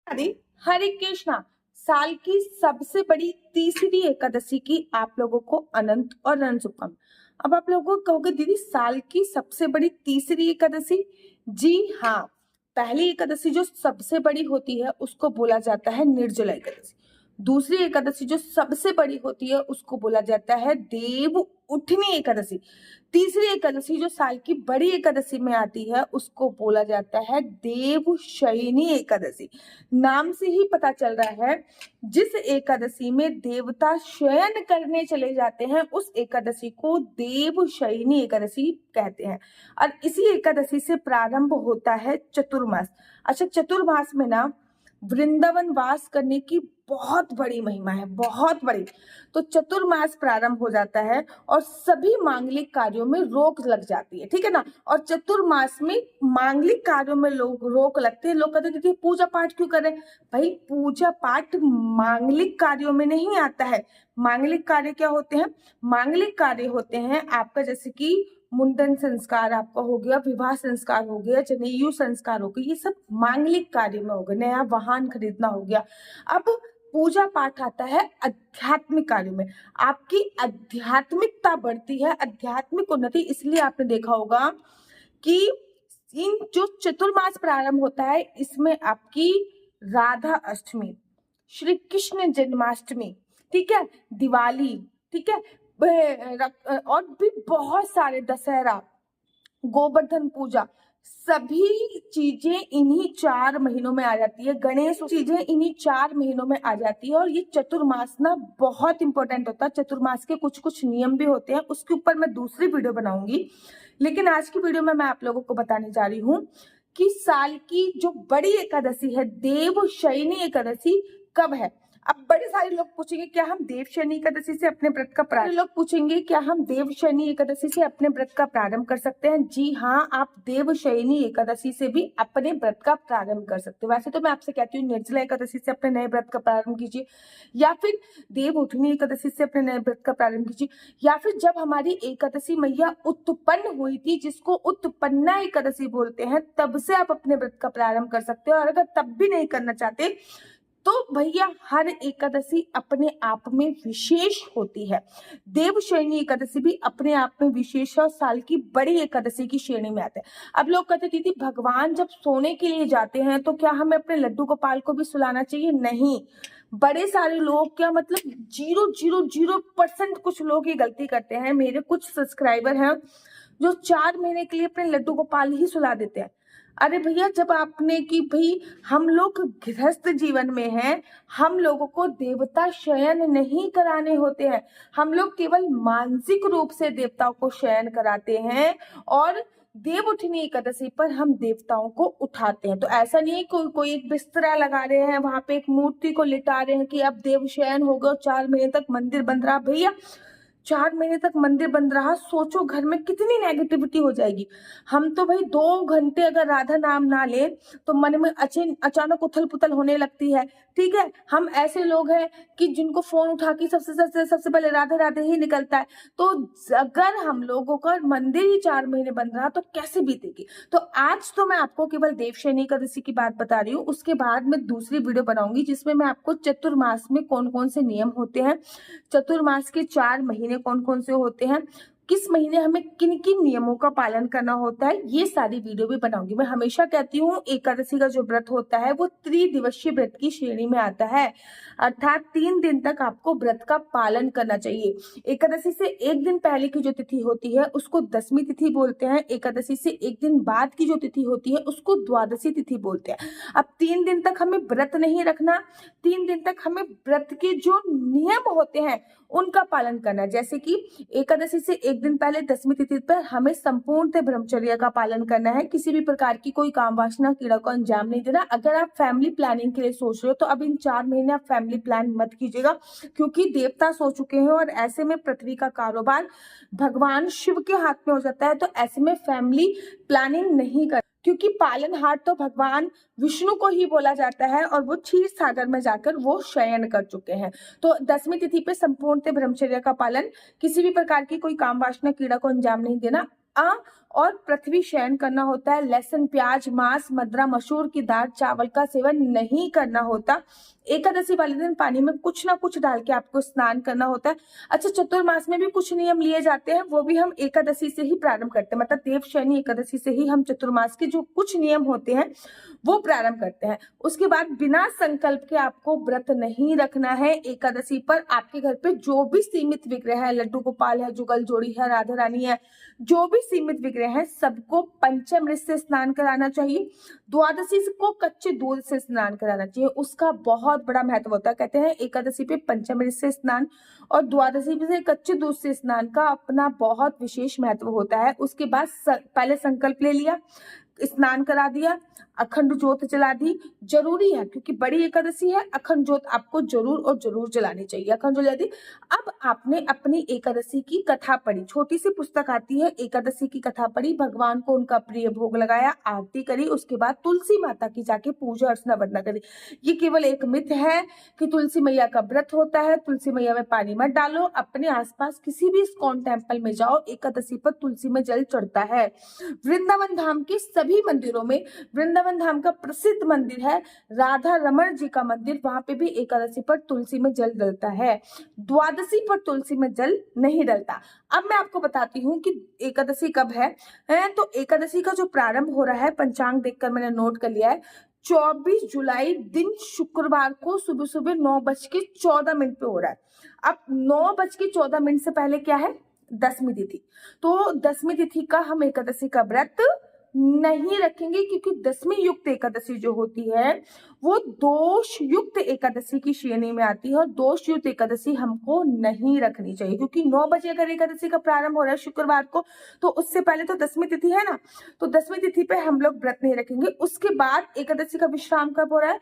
हरे हरे कृष्णा। साल की सबसे बड़ी तीसरी एकादशी की आप लोगों को अनंत और अनंत शुभकामनाएं। अब आप लोगों को कहोगे दीदी साल की सबसे बड़ी तीसरी एकादशी। जी हाँ, पहली एकादशी जो सबसे बड़ी होती है उसको बोला जाता है निर्जला एकादशी। दूसरी एकादशी जो सबसे बड़ी होती है उसको बोला जाता है देव उठनी एकादशी। तीसरी एकादशी जो साल की बड़ी एकादशी में आती है उसको बोला जाता है देव शयनी एकादशी। नाम से ही पता चल रहा है, जिस एकादशी में देवता शयन करने चले जाते हैं उस एकादशी को देव शयनी एकादशी कहते हैं। और इसी एकादशी से प्रारंभ होता है चतुर्मास। अच्छा, चतुर्मास में ना वृंदावन वास करने की बहुत बड़ी महिमा है, बहुत बड़ी। तो चतुर्मास प्रारंभ हो जाता है और सभी मांगलिक कार्यों में रोक लग जाती है, ठीक है ना। और चतुर्मास में मांगलिक कार्यों में लोग रोक लगते हैं। लोग कहते हैं पूजा पाठ क्यों करें? भाई पूजा पाठ मांगलिक कार्यों में नहीं आता है। मांगलिक कार्य क्या होते हैं? मांगलिक कार्य होते हैं आपका जैसे कि मुंडन संस्कार आपका हो गया, विवाह संस्कार हो गया, जनेयू संस्कार हो गया, ये सब मांगलिक कार्य में हो गया। नया वाहन खरीदना हो गया। अब पूजा पाठ आता है आध्यात्मिक कार्य में। आपकी आध्यात्मिकता बढ़ती है, आध्यात्मिक उन्नति। इसलिए आपने देखा होगा कि इन जो चतुर्मास प्रारंभ होता है इसमें आपकी राधा अष्टमी, श्री कृष्ण जन्माष्टमी, ठीक है, दिवाली, ठीक है, और भी बहुत सारे, दशहरा, गोवर्धन पूजा, सभी चीजें इन्हीं 4 महीनों में आ जाती है। गणेश चीजें इन्हीं 4 महीनों में आ जाती है। और ये चतुर्मास ना बहुत इंपॉर्टेंट होता है। चतुर्मास के कुछ कुछ नियम भी होते हैं, उसके ऊपर मैं दूसरी वीडियो बनाऊंगी। लेकिन आज की वीडियो में मैं आप लोगों को बताने जा रही हूँ कि साल की जो बड़ी एकादशी है देव शयनी एकादशी कब है। अब बड़े सारे लोग पूछेंगे क्या हम देव शयनी एकादशी से अपने व्रत का प्रारंभ लोग पूछेंगे क्या हम देव शयनी एकादशी से अपने व्रत का प्रारंभ कर सकते हैं? जी हाँ, आप देव शयनी एकादशी से भी अपने व्रत का प्रारंभ कर सकते हो। वैसे तो मैं आपसे कहती हूँ निर्जला एकादशी से अपने नए व्रत का प्रारंभ कीजिए, या फिर देव उठनी एकादशी से अपने नए व्रत का प्रारंभ कीजिए, या फिर जब हमारी एकादशी मैया उत्पन्न हुई थी जिसको उत्पन्ना एकादशी बोलते हैं तब से आप अपने व्रत का प्रारंभ कर सकते हो। और अगर तब भी नहीं करना चाहते तो भैया हर एकादशी अपने आप में विशेष होती है। देव शयनी एकादशी भी अपने आप में विशेष है और साल की बड़ी एकादशी की श्रेणी में आते हैं। अब लोग कहते दीदी भगवान जब सोने के लिए जाते हैं तो क्या हमें अपने लड्डू गोपाल को भी सुलाना चाहिए? नहीं। बड़े सारे लोग क्या मतलब 0.00% कुछ लोग ये गलती करते हैं। मेरे कुछ सब्सक्राइबर हैं जो 4 महीने के लिए अपने लड्डू गोपाल ही सुला देते हैं। अरे भैया, जब आपने कि भाई हम लोग गृहस्थ जीवन में हैं, हम लोगों को देवता शयन नहीं कराने होते हैं। हम लोग केवल मानसिक रूप से देवताओं को शयन कराते हैं और देव उठनी एकादशी पर हम देवताओं को उठाते हैं। तो ऐसा नहीं है कोई एक बिस्तरा लगा रहे हैं, वहां पे एक मूर्ति को लिटा रहे हैं कि अब देव शयन हो गया, 4 महीने तक मंदिर बंद रहा। भैया 4 महीने तक मंदिर बंद रहा, सोचो घर में कितनी नेगेटिविटी हो जाएगी। हम तो भाई 2 घंटे अगर राधा नाम ना ले तो मन में अचानक उथल पुथल होने लगती है, ठीक है। हम ऐसे लोग हैं कि जिनको फोन उठा के सबसे पहले राधे राधे ही निकलता है। तो अगर हम लोगों का मंदिर ही 4 महीने बंद रहा तो कैसे बीतेगी? तो आज तो मैं आपको केवल देवशयनी एकादशी की बात बता रही हूँ, उसके बाद मैं दूसरी वीडियो बनाऊंगी जिसमें मैं आपको चतुर्मास में कौन कौन से नियम होते हैं, चतुर्मास के 4 महीने कौन कौन से होते हैं, किस महीने हमें किन किन नियमों का पालन करना होता है, ये सारी वीडियो भी बनाऊंगी। मैं हमेशा कहती हूँ एकादशी का जो व्रत होता है वो त्रिदिवसीय व्रत की श्रेणी में आता है, अर्थात 3 दिन तक आपको व्रत का पालन करना चाहिए। एकादशी से एक दिन पहले की जो तिथि होती है उसको दशमी तिथि बोलते हैं। एकादशी से एक दिन बाद की जो तिथि होती है उसको द्वादशी तिथि बोलते हैं। अब 3 दिन तक हमें व्रत नहीं रखना, 3 दिन तक हमें व्रत के जो नियम होते हैं उनका पालन करना है। जैसे कि एकादशी से एक दिन पहले दशमी तिथि पर हमें संपूर्ण ब्रह्मचर्य का पालन करना है। किसी भी प्रकार की कोई काम वासना क्रीड़ा को अंजाम नहीं देना। अगर आप फैमिली प्लानिंग के लिए सोच रहे हो तो अब इन 4 महीने आप फैमिली प्लान मत कीजिएगा, क्योंकि देवता सो चुके हैं और ऐसे में पृथ्वी का कारोबार भगवान शिव के हाथ में हो जाता है। तो ऐसे में फैमिली प्लानिंग नहीं कर, क्योंकि पालनहार तो भगवान विष्णु को ही बोला जाता है और वो क्षीर सागर में जाकर वो शयन कर चुके हैं। तो दशमी तिथि पे संपूर्ण ब्रह्मचर्य का पालन, किसी भी प्रकार की कोई काम वासना क्रीड़ा को अंजाम नहीं देना, और पृथ्वी शयन करना होता है। लहसुन, प्याज, मांस, मदरा, मसूर की दाल, चावल का सेवन नहीं करना होता। एकादशी वाले दिन पानी में कुछ ना कुछ डाल के आपको स्नान करना होता है। अच्छा, चतुर्मास में भी कुछ नियम लिए जाते हैं, वो भी हम एकादशी से ही प्रारंभ करते हैं, मतलब देवशयनी एकादशी से ही हम चतुर्मास के जो कुछ नियम होते हैं वो प्रारंभ करते हैं। उसके बाद बिना संकल्प के आपको व्रत नहीं रखना है एकादशी पर। आपके घर पे जो भी सीमित विग्रह है, लड्डू गोपाल है, जुगल जोड़ी है, राधा रानी है, जो भी सीमित विग्रह है, सबको पंचामृत से स्नान कराना चाहिए। द्वादशी को कच्चे दूध से स्नान कराना चाहिए, उसका बहुत बड़ा महत्व होता है। कहते हैं एकादशी पे पंचामृत से स्नान और द्वादशी से कच्चे दूध से स्नान का अपना बहुत विशेष महत्व होता है। उसके बाद पहले संकल्प ले लिया, स्नान करा दिया, अखंड ज्योत जला दी। जरूरी है क्योंकि बड़ी एकादशी है, अखंड ज्योत आपको जरूर और जरूर जलानी चाहिए। अखंड ज्योत जला दी। अब आपने अपनी एकादशी की कथा पढ़ी, छोटी सी पुस्तक आती है, एकादशी की कथा पढ़ी, भगवान को उनका प्रिय भोग लगाया, आरती करी, उसके बाद तुलसी माता की जाके पूजा अर्चना वंदना करी। ये केवल एक मिथ है कि तुलसी मैया का व्रत होता है, तुलसी मैया में पानी मत डालो। अपने आसपास किसी भी इस्कॉन टेम्पल में जाओ, एकादशी पर तुलसी में जल चढ़ता है। वृंदावन धाम के सभी मंदिरों में, वृंदावन धाम का प्रसिद्ध मंदिर है राधा रमण जी का मंदिर, वहां पे भी एकादशी पर तुलसी में जल डलता है, द्वादशी पर तुलसी में जल नहीं डलता। अब मैं आपको बताती हूँ कि एकादशी कब है। तो एकादशी का जो प्रारंभ हो रहा है, पंचांग देखकर मैंने नोट कर लिया है, 24 जुलाई दिन शुक्रवार को सुबह सुबह 9:14 पे हो रहा है। अब 9:14 से पहले क्या है, दसवीं तिथि। तो दसवीं तिथि का हम एकादशी का व्रत नहीं रखेंगे, क्योंकि दसवीं युक्त एकादशी जो होती है वो दोष युक्त एकादशी की श्रेणी में आती है, और दोष युक्त एकादशी हमको नहीं रखनी चाहिए। क्योंकि 9 बजे अगर एकादशी का प्रारंभ हो रहा है शुक्रवार को, तो उससे पहले तो दसवीं तिथि है ना, तो दसवीं तिथि पे हम लोग व्रत नहीं रखेंगे। उसके बाद एकादशी का विश्राम कब हो रहा है,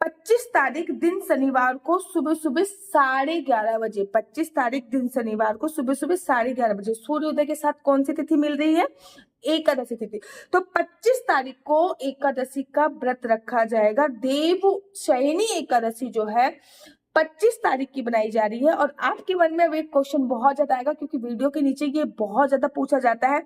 25 तारीख दिन शनिवार को सुबह सुबह 11:30 बजे, 25 तारीख दिन शनिवार को सुबह सुबह 11:30 बजे सूर्योदय के साथ कौन सी तिथि मिल रही है, एकादशी तिथि। तो 25 तारीख को एकादशी का व्रत रखा जाएगा। देवशयनी एकादशी जो है 25 तारीख की बनाई जा रही है। और आपके मन में एक क्वेश्चन बहुत ज्यादा आएगा, क्योंकि वीडियो के नीचे ये बहुत ज्यादा पूछा जाता है,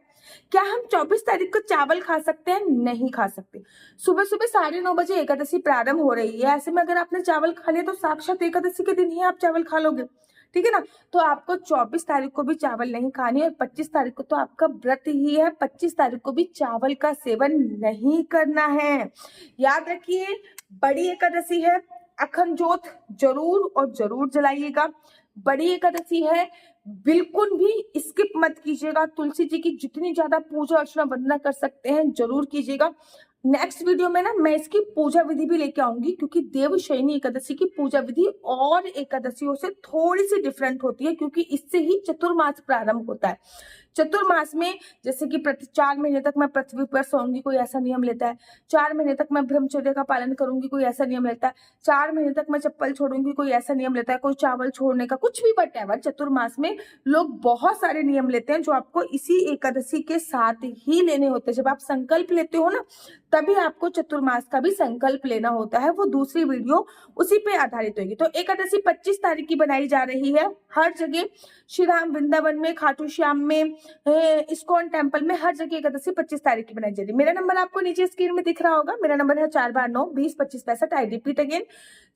क्या हम 24 तारीख को चावल खा सकते हैं? नहीं खा सकते। सुबह सुबह 9:30 बजे एकादशी प्रारंभ हो रही है, ऐसे में अगर आपने चावल खा लिया तो साक्षात एकादशी के दिन ही आप चावल खा लोगे, ठीक है ना। तो आपको 24 तारीख को भी चावल नहीं खानी, और 25 तारीख को तो आपका व्रत ही है, 25 तारीख को भी चावल का सेवन नहीं करना है। याद रखिए, बड़ी एकादशी है, अखंड ज्योत जरूर और जरूर जलाइएगा। बड़ी एकादशी है, बिल्कुल भी स्किप मत कीजिएगा। तुलसी जी की जितनी ज्यादा पूजा अर्चना वंदना कर सकते हैं जरूर कीजिएगा। नेक्स्ट वीडियो में ना मैं इसकी पूजा विधि भी लेके आऊंगी, क्योंकि देवशयनी एकादशी की पूजा विधि और एकादशियों से थोड़ी सी डिफरेंट होती है, क्योंकि इससे ही चतुर्मास प्रारंभ होता है। चतुर्मास में जैसे कि 4 महीने तक मैं पृथ्वी पर सोऊंगी, कोई ऐसा नियम लेता है। 4 महीने तक मैं ब्रह्मचर्य का पालन करूंगी, कोई ऐसा नियम लेता है। 4 महीने तक मैं चप्पल छोड़ूंगी, कोई ऐसा नियम लेता है। कोई चावल छोड़ने का, कुछ भी बट चतुर्मास में लोग बहुत सारे नियम लेते हैं, जो आपको इसी एकादशी के साथ ही लेने होते हैं। जब आप संकल्प लेते हो ना, तभी आपको चतुर्मास का भी संकल्प लेना होता है। वो दूसरी वीडियो उसी पे आधारित होगी। तो एकादशी 25 तारीख की बनाई जा रही है हर जगह, श्री राम वृंदावन में, खाटू श्याम में, इस्कॉन टेम्पल में, हर जगह एकादशी 25 तारीख की बनाई जा रही है। मेरा नंबर आपको नीचे स्क्रीन में दिख रहा होगा। मेरा नंबर है 4/9-20-25-65। I repeat again,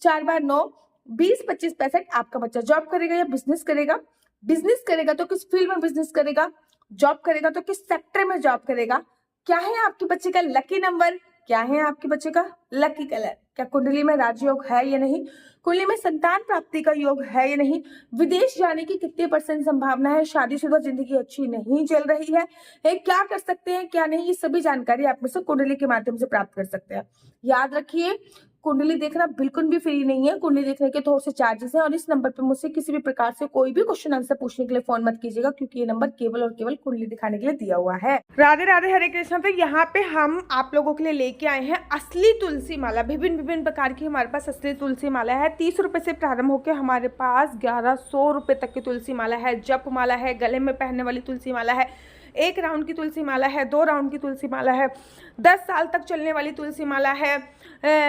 4/9-20-25-65। आपका बच्चा जॉब करेगा या बिजनेस करेगा? बिजनेस करेगा तो किस फील्ड में बिजनेस करेगा? जॉब करेगा तो किस सेक्टर में जॉब करेगा? क्या है आपके बच्चे का लकी नंबर? क्या है आपके बच्चे का लकी कलर? क्या कुंडली में राजयोग है या नहीं? कुंडली में संतान प्राप्ति का योग है या नहीं? विदेश जाने की कितने % संभावना है? शादीशुदा जिंदगी अच्छी नहीं चल रही है? क्या कर सकते हैं, क्या नहीं, ये सभी जानकारी आप में से कुंडली के माध्यम से प्राप्त कर सकते हैं। याद रखिए, कुंडली देखना बिल्कुल भी फ्री नहीं है। कुंडली देखने के थोड़े से चार्जेस हैं, और इस नंबर पे मुझसे किसी भी प्रकार से कोई भी क्वेश्चन आंसर पूछने के लिए फोन मत कीजिएगा, क्योंकि ये नंबर केवल और केवल कुंडली दिखाने के लिए दिया हुआ है। राधे राधे, हरे कृष्णा। तो यहाँ पे हम आप लोगों के लिए लेके आए हैं असली तुलसी माला। विभिन्न विभिन्न प्रकार की हमारे पास असली तुलसी माला है। 30 रुपए से प्रारंभ होकर हमारे पास 1100 रुपए तक की तुलसी माला है। जप माला है, गले में पहनने वाली तुलसी माला है, 1 राउंड की तुलसी माला है, 2 राउंड की तुलसी माला है, 10 साल तक चलने वाली तुलसी माला है,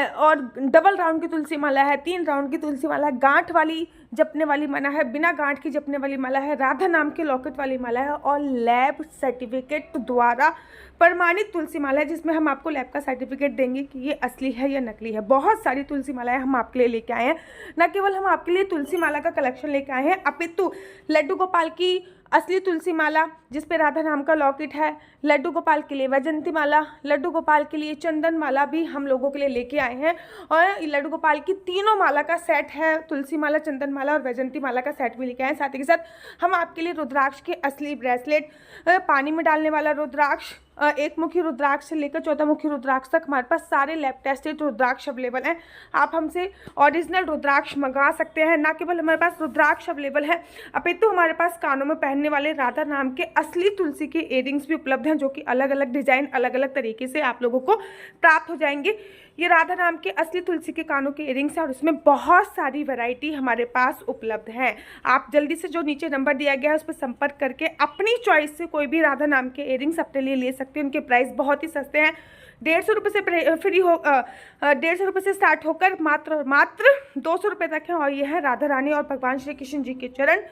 और डबल राउंड की तुलसी माला है, 3 राउंड की तुलसी माला है, गांठ वाली जपने वाली माला है, बिना गांठ की जपने वाली माला है, राधा नाम के लॉकेट वाली माला है और लैब सर्टिफिकेट द्वारा प्रमाणित तुलसी माला है, जिसमें हम आपको लैब का सर्टिफिकेट देंगे कि ये असली है या नकली है। बहुत सारी तुलसी मालाएं हम आपके लिए लेके आए हैं। न केवल हम आपके लिए तुलसी माला का कलेक्शन लेके आए हैं, अपितु लड्डू गोपाल की असली तुलसी माला जिस पे राधा नाम का लॉकेट है, लड्डू गोपाल के लिए वैजंती माला, लड्डू गोपाल के लिए चंदन माला भी हम लोगों के लिए लेके आए हैं। और लड्डू गोपाल की तीनों माला का सेट है, तुलसी माला, चंदन माला और वैजंती माला का सेट भी लेके आए हैं। साथ ही के साथ हम आपके लिए रुद्राक्ष के असली ब्रेसलेट, पानी में डालने वाला रुद्राक्ष, एक मुखी रुद्राक्ष से लेकर 14 मुखी रुद्राक्ष तक हमारे पास सारे लैब टेस्टेड रुद्राक्ष अवेलेबल हैं। आप हमसे ओरिजिनल रुद्राक्ष मंगा सकते हैं। ना केवल हमारे पास रुद्राक्ष अवेलेबल है, अपितु हमारे पास कानों में पहनने वाले राधा नाम के असली तुलसी के इयरिंग्स भी उपलब्ध हैं, जो कि अलग अलग डिजाइन, अलग अलग तरीके से आप लोगों को प्राप्त हो जाएंगे। ये राधा नाम के असली तुलसी के कानों के इयरिंग्स हैं और उसमें बहुत सारी वैरायटी हमारे पास उपलब्ध है। आप जल्दी से जो नीचे नंबर दिया गया है उस पर संपर्क करके अपनी चॉइस से कोई भी राधा नाम के इयरिंग्स अपने लिए ले सकते हैं। उनके प्राइस बहुत ही सस्ते हैं, 150 रुपये से फ्री हो 150 रुपये से स्टार्ट होकर मात्र 200 रुपये तक है। और यह है राधा रानी और भगवान श्री कृष्ण जी के चरण,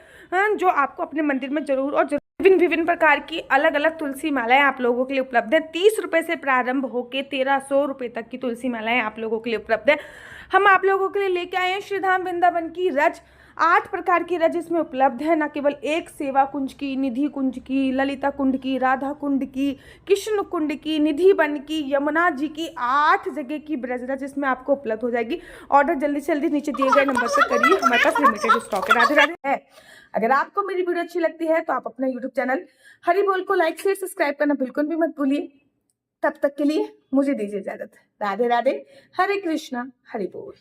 जो आपको अपने मंदिर में जरूर और विभिन्न प्रकार की अलग अलग तुलसी मालाएं आप लोगों के लिए उपलब्ध है। 30 रुपये से प्रारंभ होकर 1300 रुपये तक की तुलसी मालाएं आप लोगों के लिए उपलब्ध है। हम आप लोगों के लिए लेके आए हैं श्रीधाम वृंदावन की रज, 8 प्रकार की रज इसमें उपलब्ध है। न केवल एक सेवा कुंज की, निधि कुंज की, ललिता कुंड की, राधा कुंड की, कृष्ण कुंड की, निधि वन की, यमुना जी की, 8 जगह की ब्रज रज इसमें आपको उपलब्ध हो जाएगी। ऑर्डर जल्दी से जल्दी नीचे दिए गए नंबर पर करिए, हमारे पास लिमिटेड स्टॉक है। राधे राधे है। अगर आपको मेरी वीडियो अच्छी लगती है तो आप अपना यूट्यूब चैनल हरि बोल को लाइक शेयर सब्सक्राइब करना बिल्कुल भी मत भूलिए। तब तक के लिए मुझे दीजिए इजाजत। राधे राधे, हरे कृष्णा, हरि बोल।